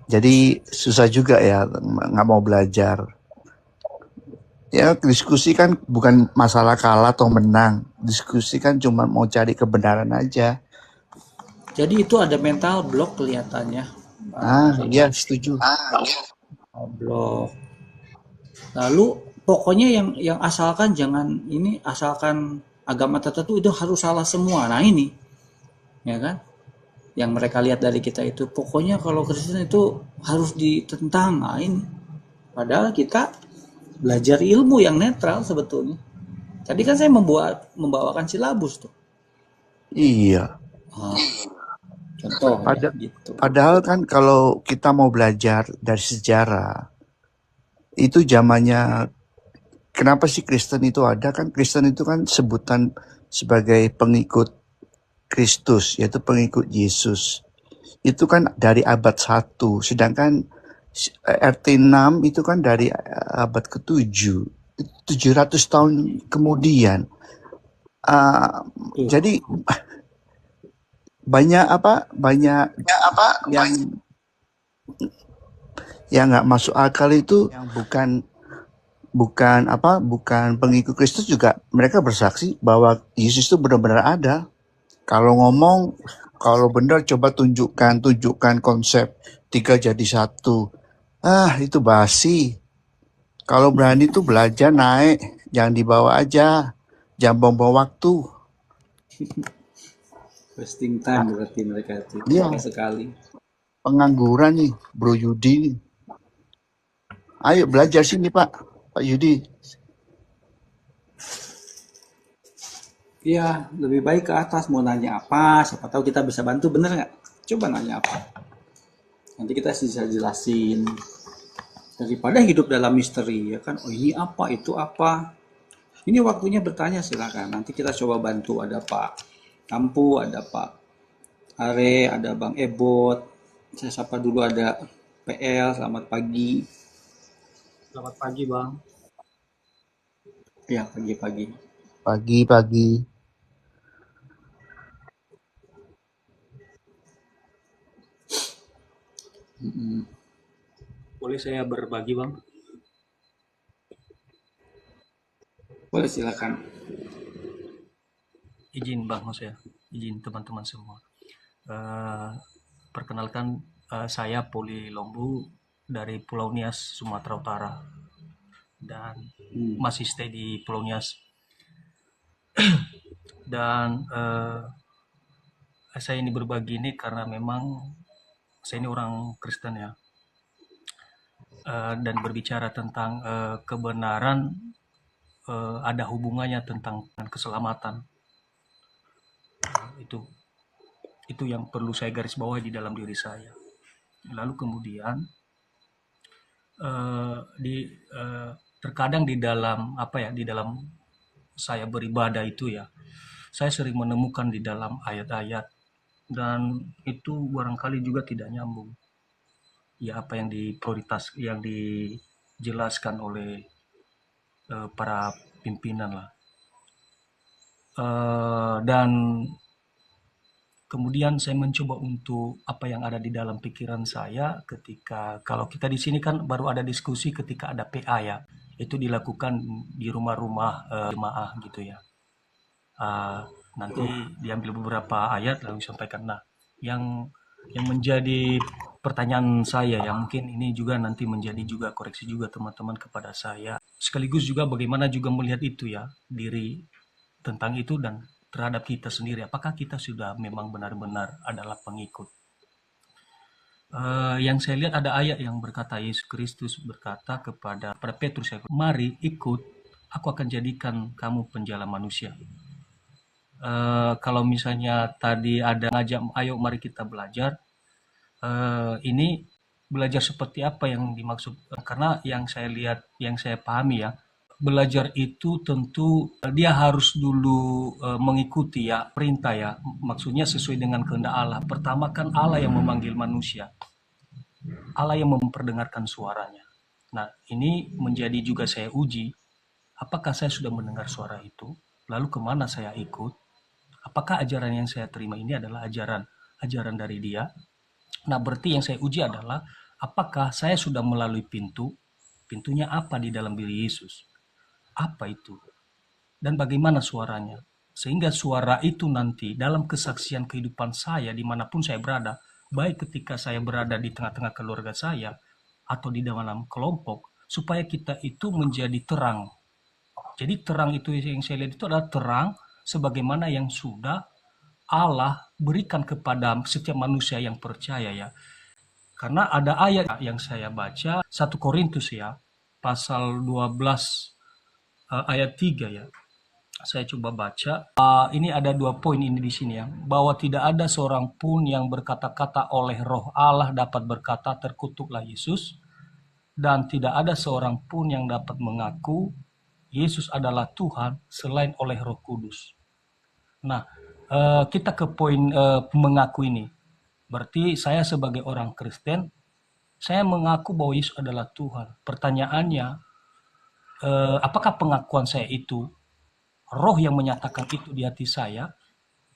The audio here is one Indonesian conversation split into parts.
Jadi susah juga ya nggak mau belajar. Ya diskusi kan bukan masalah kalah atau menang. Diskusi kan cuma mau cari kebenaran aja. Jadi itu ada mental block kelihatannya, Ah, iya Reinhard. setuju. Block. Lalu pokoknya yang asalkan jangan ini, asalkan agama tertentu itu harus salah semua. Nah ini, ya kan? Yang mereka lihat dari kita itu pokoknya kalau Kristen itu harus ditentang. Nah ini. Padahal kita belajar ilmu yang netral sebetulnya. Tadi kan saya membawakan silabus tuh. Iya. Ah, contoh ya Pada, gitu. padahal kan kalau kita mau belajar dari sejarah, itu zamannya kenapa sih Kristen itu ada kan? Kristen itu kan sebutan sebagai pengikut Kristus, yaitu pengikut Yesus. Itu kan dari abad 1, sedangkan RT6 itu kan dari abad ke-7. 700 tahun kemudian. Uh, Tuh. jadi banyak yang nggak masuk akal itu yang bukan pengikut Kristus juga mereka bersaksi bahwa Yesus itu benar-benar ada. Kalau ngomong, kalau benar coba tunjukkan konsep 3 jadi 1. Ah, itu basi. Kalau berani tuh belajar naik, jangan dibawa aja. Jangan buang-buang waktu. Wasting time berarti mereka itu Iya, suka sekali. pengangguran nih, Bro Yudi. Ayo belajar sini Pak, Pak Yudi. Iya, lebih baik ke atas mau nanya apa, siapa tahu kita bisa bantu, bener nggak? Coba nanya apa. Nanti kita bisa jelasin. Daripada hidup dalam misteri, ya kan? Oh ini apa, itu apa. Ini waktunya bertanya silakan. Nanti kita coba bantu. Ada Pak Kampu, ada Pak Are, ada Bang Ebot. Saya sapa dulu ada PL, selamat pagi. Selamat pagi, Bang. Ya, pagi-pagi. Pagi-pagi. Boleh saya berbagi, Bang? Boleh silakan. Izin, Bang, saya. Izin teman-teman semua. Eh, Perkenalkan, saya Poli Lombu dari Pulau Nias, Sumatera Utara. Dan masih stay di Pulau Nias. Dan saya ini berbagi ini karena memang saya ini orang Kristen ya. Dan berbicara tentang kebenaran ada hubungannya tentang keselamatan. Itu yang perlu saya garis bawahi di dalam diri saya. Lalu kemudian terkadang di dalam di dalam saya beribadah itu ya, saya sering menemukan di dalam ayat-ayat dan itu barangkali juga tidak nyambung. Ya apa yang yang dijelaskan oleh para pimpinan lah. Dan kemudian saya mencoba untuk apa yang ada di dalam pikiran saya ketika kalau kita di sini kan baru ada diskusi ketika ada PA ya, itu dilakukan di rumah-rumah jemaah gitu ya. Nanti diambil beberapa ayat lalu disampaikan. Nah, yang menjadi pertanyaan saya yang mungkin ini juga nanti menjadi juga koreksi juga teman-teman kepada saya. Sekaligus juga bagaimana juga melihat itu ya, diri tentang itu dan terhadap kita sendiri. Apakah kita sudah memang benar-benar adalah pengikut? Yang saya lihat ada ayat yang berkata Yesus Kristus berkata kepada Petrus, mari ikut, aku akan jadikan kamu penjala manusia. Kalau misalnya tadi ada ngajak, ayo mari kita belajar. Ini belajar seperti apa yang dimaksud? Karena yang saya lihat, yang saya pahami ya, belajar itu tentu dia harus dulu mengikuti ya perintah ya, maksudnya sesuai dengan kehendak Allah. Pertama kan Allah yang memanggil manusia, Allah yang memperdengarkan suaranya. Nah ini menjadi juga saya uji, apakah saya sudah mendengar suara itu, lalu kemana saya ikut, apakah ajaran yang saya terima ini adalah ajaran dari dia. Nah berarti yang saya uji adalah apakah saya sudah melalui pintu? Pintunya apa di dalam diri Yesus? Apa itu? Dan bagaimana suaranya? Sehingga suara itu nanti dalam kesaksian kehidupan saya dimanapun saya berada, baik ketika saya berada di tengah-tengah keluarga saya atau di dalam kelompok, supaya kita itu menjadi terang. Jadi terang itu yang saya lihat itu adalah terang sebagaimana yang sudah Allah berikan kepada setiap manusia yang percaya ya. Karena ada ayat yang saya baca 1 Korintus ya, pasal 12 ayat 3 ya. Saya coba baca. Ini ada 2 poin ini di sini ya, bahwa tidak ada seorang pun yang berkata-kata oleh Roh Allah dapat berkata terkutuklah Yesus, dan tidak ada seorang pun yang dapat mengaku Yesus adalah Tuhan selain oleh Roh Kudus. Nah, kita ke poin mengaku ini. Berarti saya sebagai orang Kristen, saya mengaku bahwa Yesus adalah Tuhan. Pertanyaannya, apakah pengakuan saya itu Roh yang menyatakan itu di hati saya,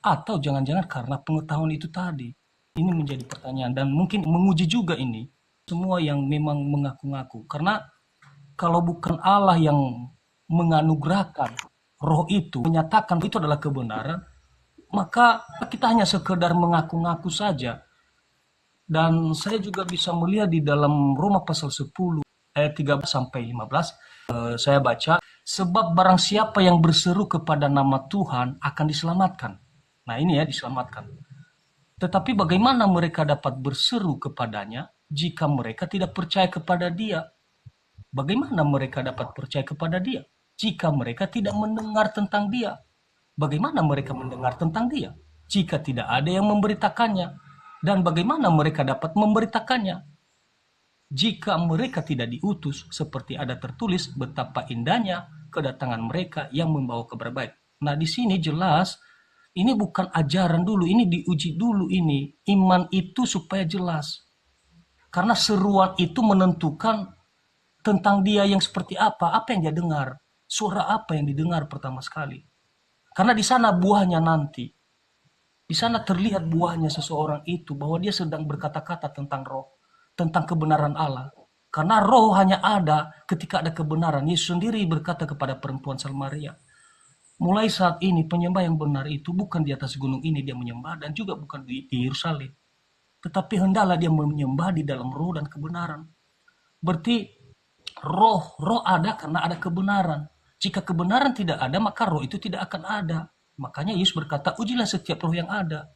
atau jangan-jangan karena pengetahuan itu tadi? Ini menjadi pertanyaan dan mungkin menguji juga ini semua yang memang mengaku-ngaku. Karena kalau bukan Allah yang menganugerahkan Roh itu, menyatakan itu adalah kebenaran, maka kita hanya sekedar mengaku-ngaku saja. Dan saya juga bisa melihat di dalam Roma pasal 10 ayat 13 sampai 15, saya baca, sebab barang siapa yang berseru kepada nama Tuhan akan diselamatkan. Nah ini ya, diselamatkan. Tetapi bagaimana mereka dapat berseru kepadanya jika mereka tidak percaya kepada Dia? Bagaimana mereka dapat percaya kepada Dia jika mereka tidak mendengar tentang Dia? Bagaimana mereka mendengar tentang Dia jika tidak ada yang memberitakannya? Dan bagaimana mereka dapat memberitakannya jika mereka tidak diutus, seperti ada tertulis betapa indahnya kedatangan mereka yang membawa kabar baik. Nah, di sini jelas ini bukan ajaran dulu, ini diuji dulu ini. Iman itu supaya jelas. Karena seruan itu menentukan tentang dia yang seperti apa yang dia dengar. Suara apa yang didengar pertama sekali. Karena di sana buahnya nanti. Di sana terlihat buahnya seseorang itu, bahwa dia sedang berkata-kata tentang Roh, tentang kebenaran Allah. Karena Roh hanya ada ketika ada kebenaran. Yesus sendiri berkata kepada perempuan Samaria, mulai saat ini penyembah yang benar itu bukan di atas gunung ini dia menyembah, dan juga bukan di Yerusalem. Tetapi hendaklah dia menyembah di dalam roh dan kebenaran. Berarti roh ada karena ada kebenaran. Jika kebenaran tidak ada, maka roh itu tidak akan ada. Makanya Yesus berkata, ujilah setiap roh yang ada.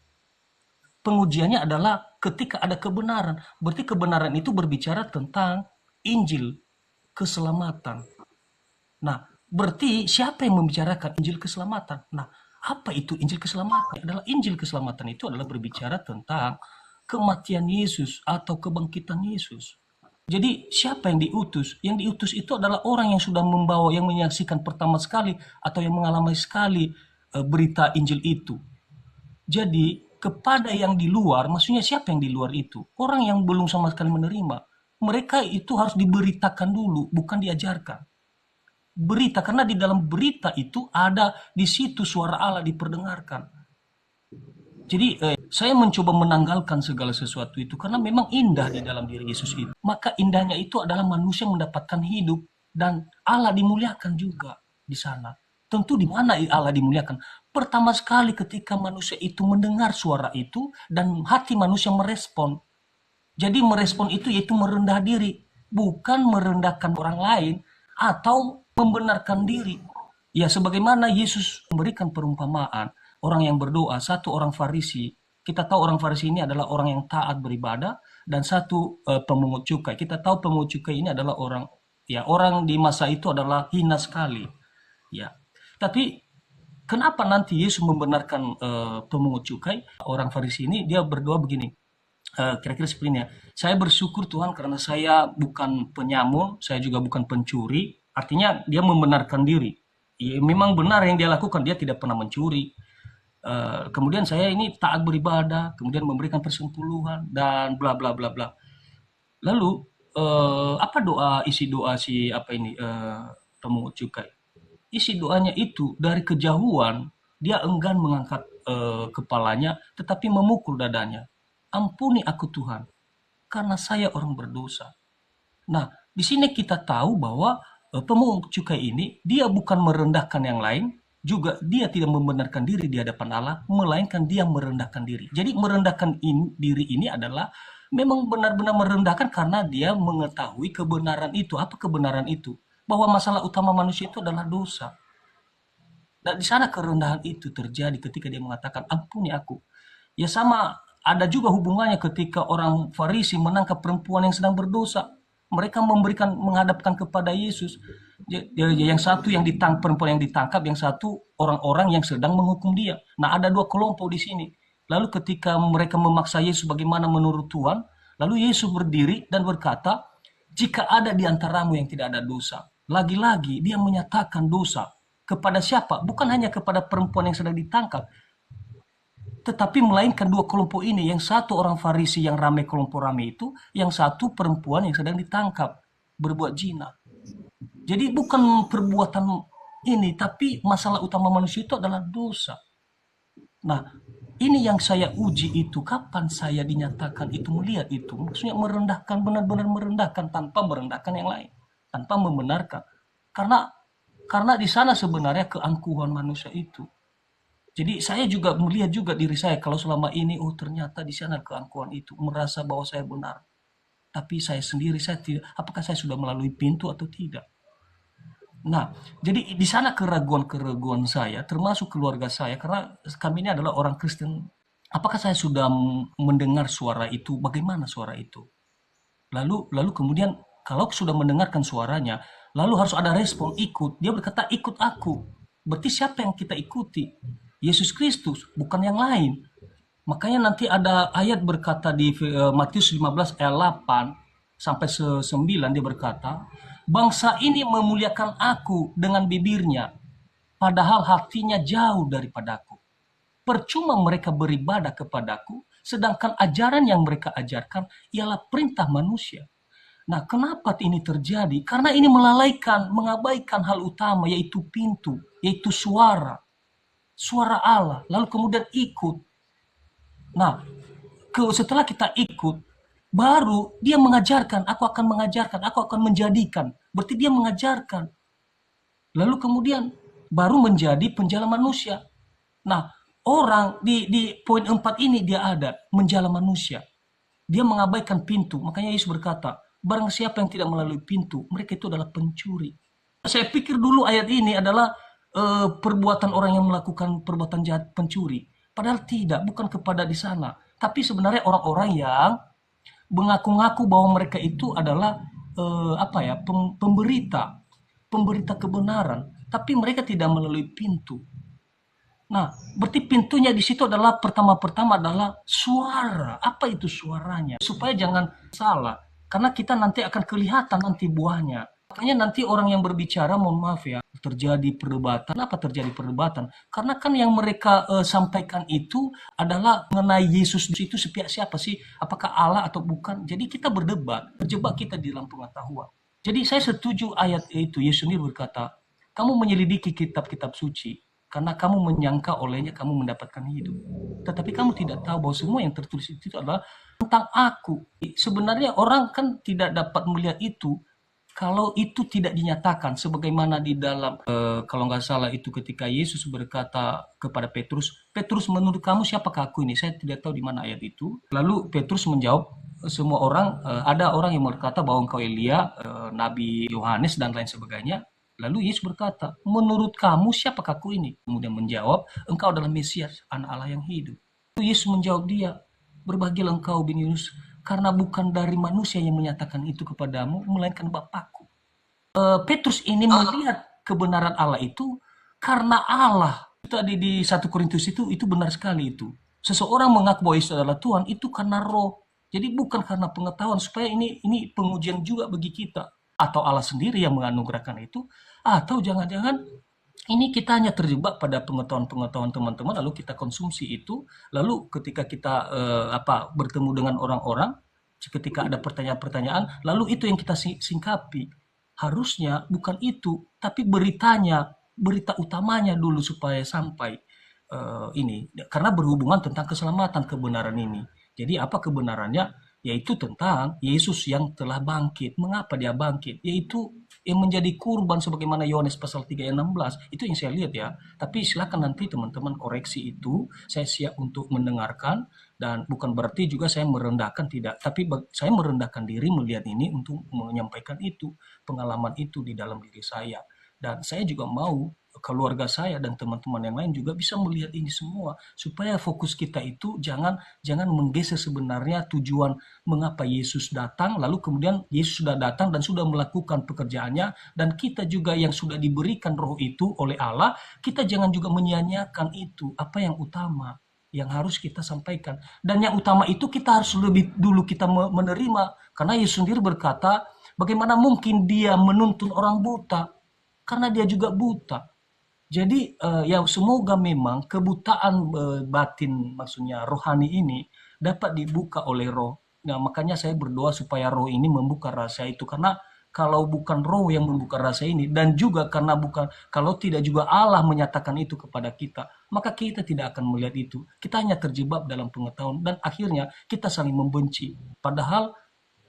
Pengujiannya adalah ketika ada kebenaran. Berarti kebenaran itu berbicara tentang Injil keselamatan. Nah, berarti siapa yang membicarakan Injil keselamatan? Nah, apa itu Injil keselamatan? Adalah Injil keselamatan itu adalah berbicara tentang kematian Yesus atau kebangkitan Yesus. Jadi siapa yang diutus? Yang diutus itu adalah orang yang sudah membawa, yang menyaksikan pertama sekali atau yang mengalami sekali berita Injil itu. Jadi kepada yang di luar, maksudnya siapa yang di luar itu? Orang yang belum sama sekali menerima. Mereka itu harus diberitakan dulu, bukan diajarkan. Berita, karena di dalam berita itu ada di situ suara Allah diperdengarkan. Jadi saya mencoba menanggalkan segala sesuatu itu karena memang indah di dalam diri Yesus itu. Maka indahnya itu adalah manusia mendapatkan hidup dan Allah dimuliakan juga di sana. Tentu di mana Allah dimuliakan? Pertama sekali ketika manusia itu mendengar suara itu dan hati manusia merespon. Jadi merespon itu yaitu merendah diri, bukan merendahkan orang lain atau membenarkan diri. Ya sebagaimana Yesus memberikan perumpamaan, orang yang berdoa, satu orang Farisi. Kita tahu orang Farisi ini adalah orang yang taat beribadah, dan satu pemungut cukai. Kita tahu pemungut cukai ini adalah orang di masa itu adalah hina sekali. Ya. Tapi kenapa nanti Yesus membenarkan pemungut cukai? Orang Farisi ini dia berdoa begini. Kira-kira seperti ini ya. Saya bersyukur Tuhan karena saya bukan penyamun, saya juga bukan pencuri. Artinya dia membenarkan diri. Ya, memang benar yang dia lakukan, dia tidak pernah mencuri. Kemudian saya ini taat beribadah, kemudian memberikan persepuluhan dan bla bla bla bla. Lalu apa isi doa si pemungut cukai? Isi doanya itu dari kejauhan dia enggan mengangkat kepalanya, tetapi memukul dadanya. Ampuni aku Tuhan, karena saya orang berdosa. Nah, di sini kita tahu bahwa pemungut cukai ini dia bukan merendahkan yang lain, juga dia tidak membenarkan diri di hadapan Allah, melainkan dia merendahkan diri. Jadi merendahkan diri ini adalah memang benar-benar merendahkan karena dia mengetahui kebenaran itu. Apa kebenaran itu? Bahwa masalah utama manusia itu adalah dosa. Dan di sana kerendahan itu terjadi ketika dia mengatakan, ampuni aku. Ya sama, ada juga hubungannya ketika orang Farisi menangkap perempuan yang sedang berdosa. Mereka menghadapkan kepada Yesus. Yang satu yang perempuan yang ditangkap, yang satu orang-orang yang sedang menghukum dia. Nah, ada dua kelompok di sini. Lalu ketika mereka memaksa Yesus bagaimana menurut Tuhan, lalu Yesus berdiri dan berkata, jika ada di antaramu yang tidak ada dosa. Lagi-lagi dia menyatakan dosa. Kepada siapa? Bukan hanya kepada perempuan yang sedang ditangkap, tetapi melainkan dua kelompok ini. Yang satu orang Farisi yang ramai, kelompok ramai itu, yang satu perempuan yang sedang ditangkap berbuat zina. Jadi bukan perbuatan ini, tapi masalah utama manusia itu adalah dosa. Nah, ini yang saya uji itu, kapan saya dinyatakan itu, melihat itu. Maksudnya merendahkan, benar-benar merendahkan tanpa merendahkan yang lain, tanpa membenarkan. Karena di sana sebenarnya keangkuhan manusia itu. Jadi saya juga melihat juga diri saya kalau selama ini, oh ternyata di sana keangkuhan itu, merasa bahwa saya benar. Tapi saya sendiri, saya tidak, apakah saya sudah melalui pintu atau tidak? Nah, jadi di sana keraguan-keraguan saya, termasuk keluarga saya, karena kami ini adalah orang Kristen. Apakah saya sudah mendengar suara itu? Bagaimana suara itu? Lalu kemudian kalau sudah mendengarkan suaranya, lalu harus ada respon, ikut. Dia berkata, ikut aku. Berarti siapa yang kita ikuti? Yesus Kristus, bukan yang lain. Makanya nanti ada ayat berkata di Matius 15 ayat 8 sampai 9, dia berkata, bangsa ini memuliakan aku dengan bibirnya, padahal hatinya jauh daripadaku. Percuma mereka beribadah kepadaku, sedangkan ajaran yang mereka ajarkan ialah perintah manusia. Nah, kenapa ini terjadi? Karena ini melalaikan, mengabaikan hal utama, yaitu pintu, yaitu suara Allah, lalu kemudian ikut. Nah, setelah kita ikut, baru dia mengajarkan, aku akan menjadikan. Berarti dia mengajarkan. Lalu kemudian baru menjadi penjala manusia. Nah, orang di poin 4 ini dia ada, menjala manusia. Dia mengabaikan pintu. Makanya Yesus berkata, barang siapa yang tidak melalui pintu, mereka itu adalah pencuri. Saya pikir dulu ayat ini adalah perbuatan orang yang melakukan perbuatan jahat, pencuri. Padahal tidak, bukan kepada di sana. Tapi sebenarnya orang-orang yang mengaku-ngaku bahwa mereka itu adalah pemberita kebenaran. Tapi mereka tidak melalui pintu. Nah, berarti pintunya di situ adalah pertama-pertama adalah suara. Apa itu suaranya? Supaya jangan salah. Karena kita nanti akan kelihatan nanti buahnya. Makanya nanti orang yang berbicara, mohon maaf ya, terjadi perdebatan. Kenapa terjadi perdebatan? Karena kan yang mereka sampaikan itu adalah mengenai Yesus itu siapa sih? Apakah Allah atau bukan? Jadi kita berdebat, terjebak kita di dalam pengetahuan. Jadi saya setuju ayat itu. Yesus sendiri berkata, kamu menyelidiki kitab-kitab suci, karena kamu menyangka olehnya kamu mendapatkan hidup. Tetapi kamu tidak tahu bahwa semua yang tertulis itu adalah tentang aku. Sebenarnya orang kan tidak dapat melihat itu kalau itu tidak dinyatakan. Sebagaimana di dalam, kalau nggak salah itu ketika Yesus berkata kepada Petrus, Petrus menurut kamu siapakah aku ini? Saya tidak tahu di mana ayat itu. Lalu Petrus menjawab, semua orang, ada orang yang berkata bahwa engkau Elia, Nabi Yohanes dan lain sebagainya. Lalu Yesus berkata, menurut kamu siapakah aku ini? Kemudian menjawab, engkau adalah Mesias, anak Allah yang hidup. Lalu Yesus menjawab dia, berbahagialah engkau bin Yunus, karena bukan dari manusia yang menyatakan itu kepadamu, melainkan Bapakku. Petrus ini melihat kebenaran Allah itu karena Allah. Itu ada di 1 Korintus itu benar sekali itu. Seseorang mengaku bahwa Yesus adalah Tuhan itu karena roh. Jadi bukan karena pengetahuan, supaya ini pengujian juga bagi kita. Atau Allah sendiri yang menganugerahkan itu, atau jangan-jangan ini kita hanya terjebak pada pengetahuan-pengetahuan teman-teman, lalu kita konsumsi itu, lalu ketika kita bertemu dengan orang-orang, ketika ada pertanyaan-pertanyaan, lalu itu yang kita singkapi. Harusnya bukan itu, tapi berita utamanya dulu supaya sampai ini, karena berhubungan tentang keselamatan kebenaran ini. Jadi apa kebenarannya? yaitu tentang Yesus yang telah bangkit. Mengapa dia bangkit? Yaitu yang menjadi kurban sebagaimana Yohanes pasal 3 ayat 16. Itu yang saya lihat ya. Tapi silakan nanti teman-teman koreksi itu. Saya siap untuk mendengarkan dan bukan berarti juga saya merendahkan, tidak. Tapi saya merendahkan diri melihat ini untuk menyampaikan itu, pengalaman itu di dalam diri saya. Dan saya juga mau keluarga saya dan teman-teman yang lain juga bisa melihat ini semua supaya fokus kita itu jangan menggeser sebenarnya tujuan mengapa Yesus datang, lalu kemudian Yesus sudah datang dan sudah melakukan pekerjaannya, dan kita juga yang sudah diberikan roh itu oleh Allah, kita jangan juga menyia-nyiakan itu. Apa yang utama yang harus kita sampaikan, dan yang utama itu kita harus lebih dulu kita menerima, karena Yesus sendiri berkata, bagaimana mungkin dia menuntun orang buta, karena dia juga buta. Jadi ya semoga memang kebutaan batin, maksudnya rohani ini dapat dibuka oleh roh. Nah, makanya saya berdoa supaya roh ini membuka rasa itu, karena kalau bukan roh yang membuka rasa ini, dan juga karena bukan, kalau tidak juga Allah menyatakan itu kepada kita, maka kita tidak akan melihat itu. Kita hanya terjebak dalam pengetahuan dan akhirnya kita saling membenci. Padahal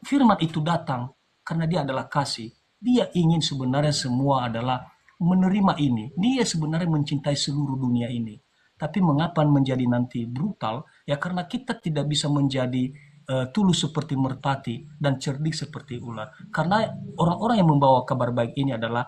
firman itu datang karena dia adalah kasih. Dia ingin sebenarnya semua adalah menerima ini. Dia sebenarnya mencintai seluruh dunia ini. Tapi mengapa menjadi nanti brutal? Ya karena kita tidak bisa menjadi tulus seperti merpati dan cerdik seperti ular. Karena orang-orang yang membawa kabar baik ini adalah,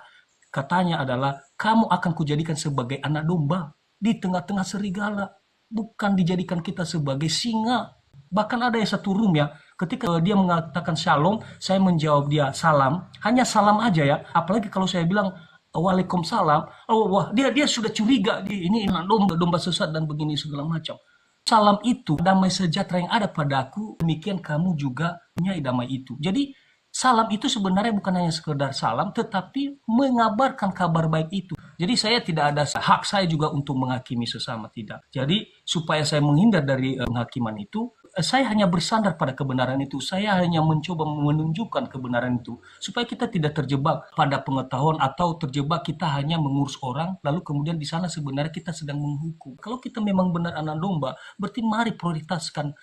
katanya adalah, kamu akan kujadikan sebagai anak domba di tengah-tengah serigala. Bukan dijadikan kita sebagai singa. Bahkan ada yang satu room ya, ketika dia mengatakan shalom, saya menjawab dia salam, hanya salam aja ya. Apalagi kalau saya bilang Waalaikumsalam. Oh, wah, dia sudah curiga, ini domba sesat dan begini segala macam. Salam itu damai sejahtera yang ada padaku, demikian kamu juga punya damai itu. Jadi salam itu sebenarnya bukan hanya sekedar salam, tetapi mengabarkan kabar baik itu. Jadi saya tidak ada hak saya juga untuk menghakimi sesama, tidak. Jadi supaya saya menghindar dari penghakiman itu, saya hanya bersandar pada kebenaran itu. Saya hanya mencoba menunjukkan kebenaran itu. Supaya kita tidak terjebak pada pengetahuan atau terjebak kita hanya mengurus orang, lalu kemudian di sana sebenarnya kita sedang menghukum. Kalau kita memang benar anak domba, berarti mari prioritaskan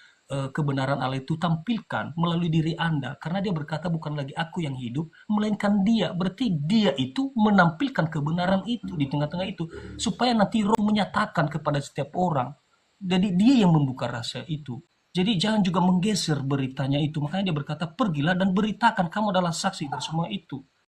kebenaran Allah itu, tampilkan melalui diri Anda. Karena dia berkata bukan lagi aku yang hidup, melainkan dia. Berarti dia itu menampilkan kebenaran itu di tengah-tengah itu. Supaya nanti roh menyatakan kepada setiap orang. Jadi dia yang membuka rasa itu. Jadi jangan juga menggeser beritanya itu. Makanya dia berkata, pergilah dan beritakan, kamu adalah saksi dari semua itu.